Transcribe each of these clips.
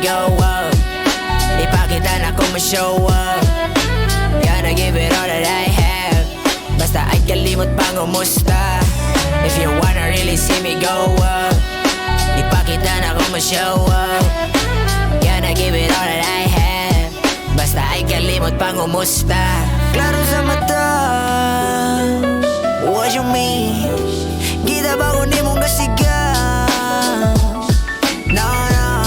go up. Ipakita na kung ma-show up. Gonna give it all that I have. Basta ay kalimot pang umusta. If you wanna really see me go up, ipakita na kung ma-show up. Gonna give it all that I have. Basta ay kalimot pang umusta. Klaro sa mata, what you mean? Kita ba kung di mong kasigas? No, no.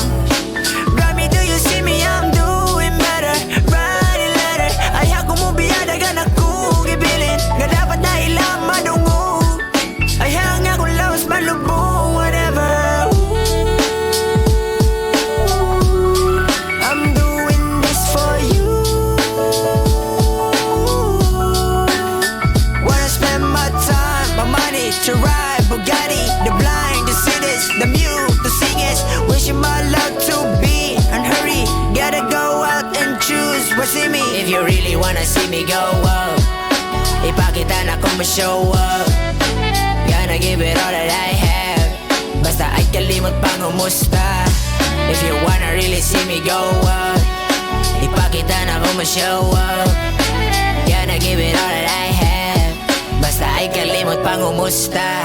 Grammy, do you see me? I'm doing better. Writing letter. Ayaw ko mo biyada ka na kong ibilin. Nga dapat na ilang madungo. Ayaw nga kung lawas malubong. Whatever. I'm doing this for you. Wanna spend my time, my money to ride Bugatti, the blind, the cities, the mute, the singers. Wishing my luck to be and hurry. Gotta go out and choose what's in me. If you really wanna see me go up, ipakita na kung ma-show up. Gonna give it all that I have. Basta ay kalimot pang umusta. If you wanna really see me go up, ipakita na kung ma-show up. Gonna give it all that I have. Basta ay kalimot pang umusta.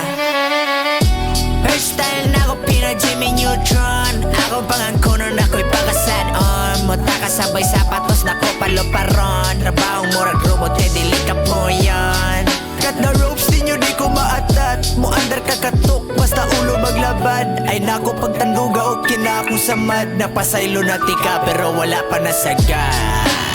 Hairstyle na ako pina Jimmy Neutron. Ako pang ang kuno na ko'y pakasan on. Muta ka sabay sapatos na ko paluparon. Trabahong murag robot eh dili ka po yan. Cut the ropes di nyo di ko maatat. Mo under ka katok basta ulo maglabad. Ay nako pagtanduga o kina akong samad. Napasaylo na tika pero wala pa nasagad.